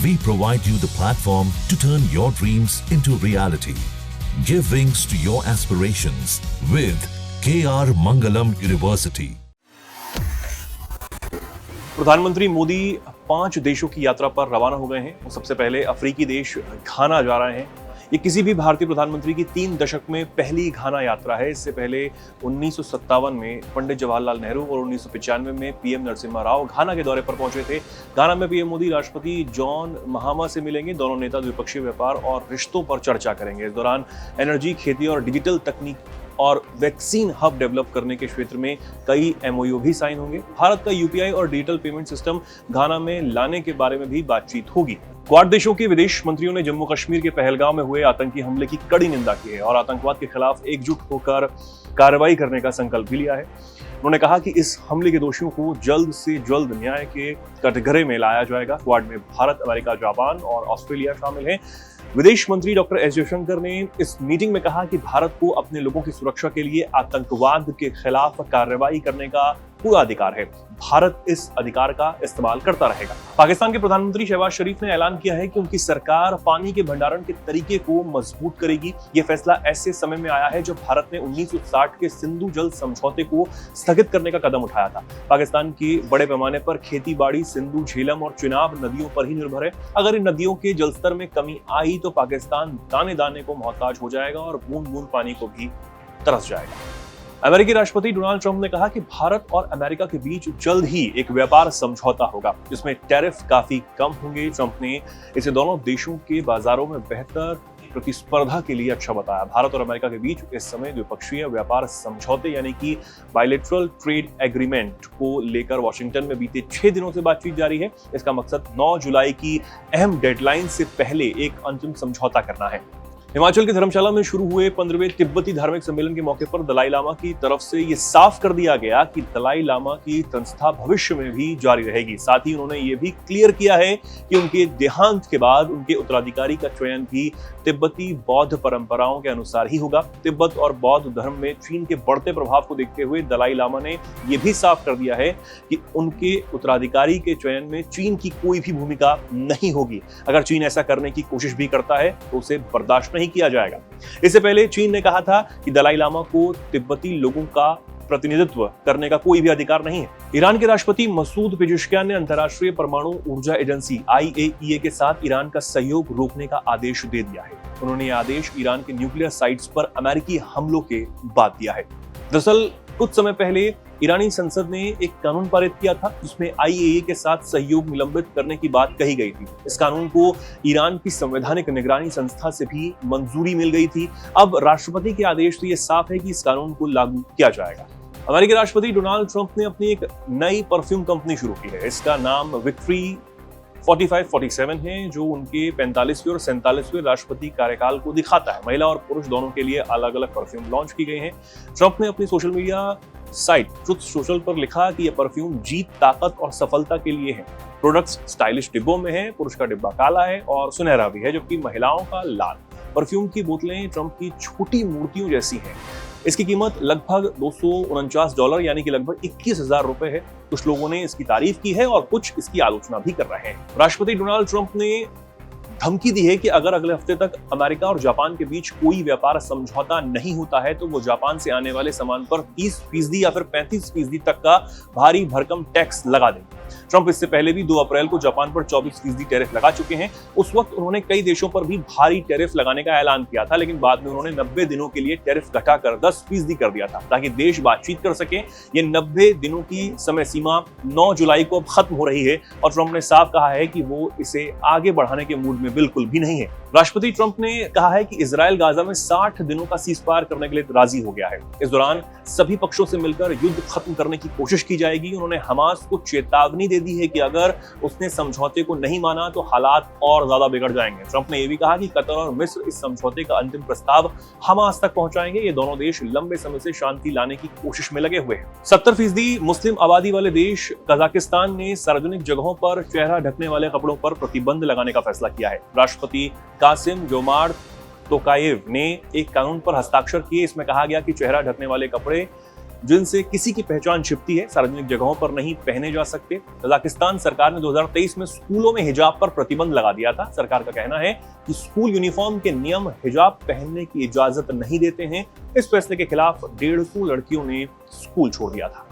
We provide you the platform to turn your dreams into reality. Give wings to your aspirations with KR Mangalam University. प्रधानमंत्री मोदी 5 देशों की यात्रा पर रवाना हो गए हैं। सबसे पहले अफ्रीकी देश घाना जा रहे हैं। ये किसी भी भारतीय प्रधानमंत्री की 3 दशक में पहली घाना यात्रा है। इससे पहले 1957 में पंडित जवाहरलाल नेहरू और 1995 में पीएम नरसिम्हा राव घाना के दौरे पर पहुंचे थे। घाना में पीएम मोदी राष्ट्रपति जॉन महामा से मिलेंगे। दोनों नेता द्विपक्षीय व्यापार और रिश्तों पर चर्चा करेंगे। इस दौरान एनर्जी, खेती और डिजिटल तकनीक और वैक्सीन हब डेवलप करने के क्षेत्र में कई एमओयू भी साइन होंगे। भारत का यूपीआई और डिजिटल पेमेंट सिस्टम घाना में लाने के बारे में भी बातचीत होगी। क्वाड देशों के विदेश मंत्रियों ने जम्मू कश्मीर के पहलगाम में हुए आतंकी हमले की कड़ी निंदा की है और आतंकवाद के खिलाफ एकजुट होकर कार्रवाई करने का संकल्प भी लिया है। उन्होंने कहा कि इस हमले के दोषियों को जल्द से जल्द न्याय के कटघरे में लाया जाएगा। क्वाड में भारत, अमेरिका, जापान और ऑस्ट्रेलिया शामिल हैं। विदेश मंत्री डॉक्टर एस जयशंकर ने इस मीटिंग में कहा कि भारत को अपने लोगों की सुरक्षा के लिए आतंकवाद के खिलाफ कार्रवाई करने का पूरा अधिकार है। भारत इस अधिकार का इस्तेमाल करता रहेगा। पाकिस्तान के प्रधानमंत्री शहबाज शरीफ ने ऐलान किया है कि उनकी सरकार पानी के भंडारण के तरीके को मजबूत करेगी। ये फैसला ऐसे समय में आया है जब भारत ने 1960 के सिंधु जल समझौते को स्थगित करने का कदम उठाया था। पाकिस्तान की बड़े पैमाने पर खेती बाड़ी सिंधु, झेलम और चिनाब नदियों पर ही निर्भर है। अगर इन नदियों के जलस्तर में कमी आई तो पाकिस्तान दाने दाने को मोहताज हो जाएगा और बूंद बूंद पानी को भी तरस जाएगा। अमेरिकी राष्ट्रपति डोनाल्ड ट्रंप ने कहा कि भारत और अमेरिका के बीच जल्द ही एक व्यापार समझौता होगा जिसमें टैरिफ काफी कम होंगे। ट्रंप ने इसे दोनों देशों के बाजारों में बेहतर प्रतिस्पर्धा के लिए अच्छा बताया। भारत और अमेरिका के बीच इस समय द्विपक्षीय व्यापार समझौते यानी कि बायलैटरल ट्रेड एग्रीमेंट को लेकर वॉशिंगटन में बीते 6 दिनों से बातचीत जारी है। इसका मकसद 9 जुलाई की अहम डेडलाइन से पहले एक अंतिम समझौता करना है। हिमाचल के धर्मशाला में शुरू हुए 15वें तिब्बती धार्मिक सम्मेलन के मौके पर दलाई लामा की तरफ से ये साफ कर दिया गया कि दलाई लामा की संस्था भविष्य में भी जारी रहेगी। साथ ही उन्होंने ये भी क्लियर किया है कि उनके देहांत के बाद उनके उत्तराधिकारी का चयन भी तिब्बती बौद्ध परंपराओं के अनुसार ही होगा। तिब्बत और बौद्ध धर्म में चीन के बढ़ते प्रभाव को देखते हुए दलाई लामा ने यह भी साफ कर दिया है कि उनके उत्तराधिकारी के चयन में चीन की कोई भी भूमिका नहीं होगी। अगर चीन ऐसा करने की कोशिश भी करता है तो उसे बर्दाश्त नहीं किया जाएगा। इससे पहले चीन ने कहा था कि दलाई लामा को तिब्बती लोगों का प्रतिनिधित्व करने का कोई भी अधिकार नहीं है। ईरान के राष्ट्रपति मसूद पेजेश्कियान ने अंतर्राष्ट्रीय परमाणु ऊर्जा एजेंसी IAEA के साथ ईरान का सहयोग रोकने का आदेश दे दिया है। उन्होंने यह आदेश ईरान के न्यूक्लियर साइट्स पर अमेरिकी हमलों के बाद दिया है। दरअसल कुछ समय पहले ईरानी संसद ने एक कानून पारित किया था जिसमें IAEA के साथ सहयोग निलंबित करने की बात कही गई थी। इस कानून को ईरान की संवैधानिक निगरानी संस्था से भी मंजूरी मिल गई थी। अब राष्ट्रपति के आदेश से यह साफ है कि इस कानून को लागू किया जाएगा। अमेरिकी राष्ट्रपति डोनाल्ड ट्रंप ने अपनी एक नई परफ्यूम कंपनी शुरू की है। इसका नाम विक्ट्री 4547 है जो उनके 45वें और 47वें राष्ट्रपति कार्यकाल को दिखाता है। महिला और पुरुष दोनों के लिए अलग अलग परफ्यूम लॉन्च की गई हैं। ट्रंप ने अपनी social media site truth social पर लिखा कि यह परफ्यूम जीत, ताकत और सफलता के लिए है। प्रोडक्ट्स स्टाइलिश डिब्बों में है। पुरुष का डिब्बा काला है और सुनहरा भी है जबकि महिलाओं का लाल। परफ्यूम की बोतलें ट्रंप की छोटी मूर्तियों जैसी हैं। इसकी कीमत लगभग $249 यानी कि लगभग 21,000 रुपए है। कुछ लोगों ने इसकी तारीफ की है और कुछ इसकी आलोचना भी कर रहे हैं। राष्ट्रपति डोनाल्ड ट्रंप ने धमकी दी है कि अगर अगले हफ्ते तक अमेरिका और जापान के बीच कोई व्यापार समझौता नहीं होता है तो वो जापान से आने वाले सामान पर 30% या फिर 35% तक का भारी भरकम टैक्स लगा देंगे। ट्रंप इससे पहले भी 2 अप्रैल को जापान पर 24% टैरिफ लगा चुके हैं। उस वक्त उन्होंने कई देशों पर भी भारी टैरिफ लगाने का ऐलान किया था, लेकिन बाद में उन्होंने 90 दिनों के लिए टैरिफ घटाकर 10% कर दिया था ताकि देश बातचीत कर सके। ये 90 दिनों की समय सीमा 9 जुलाई को अब खत्म हो रही है और ट्रंप ने साफ कहा है कि वो इसे आगे बढ़ाने के मूड में बिल्कुल भी नहीं है। राष्ट्रपति ट्रंप ने कहा है कि इजराइल गाजा में 60 दिनों का सीजफायर करने के लिए राजी हो गया है। इस दौरान सभी पक्षों से मिलकर युद्ध खत्म करने की कोशिश की जाएगी। उन्होंने हमास को चेतावनी दे दी है कि अगर उसने समझौते को नहीं माना तो हालात और ज्यादा बिगड़ जाएंगे। ट्रंप ने यह भी कहा कि कतर और मिस्र इस समझौते का अंतिम प्रस्ताव हमास तक पहुंचाएंगे। ये दोनों देश लंबे समय से शांति लाने की कोशिश में लगे हुए हैं। 70% मुस्लिम आबादी वाले देश कजाकिस्तान ने सार्वजनिक जगहों पर चेहरा ढकने वाले कपड़ों पर प्रतिबंध लगाने का फैसला किया है। राष्ट्रपति कासिम जोमार्ट तोकायेव ने एक कानून पर हस्ताक्षर किए। इसमें कहा गया कि चेहरा ढकने वाले कपड़े जिनसे किसी की पहचान छिपती है, सार्वजनिक जगहों पर नहीं पहने जा सकते। तजाकिस्तान सरकार ने 2023 में स्कूलों में हिजाब पर प्रतिबंध लगा दिया था। सरकार का कहना है कि स्कूल यूनिफॉर्म के नियम हिजाब पहनने की इजाजत नहीं देते हैं। इस फैसले के खिलाफ 150 लड़कियों ने स्कूल छोड़ दिया था।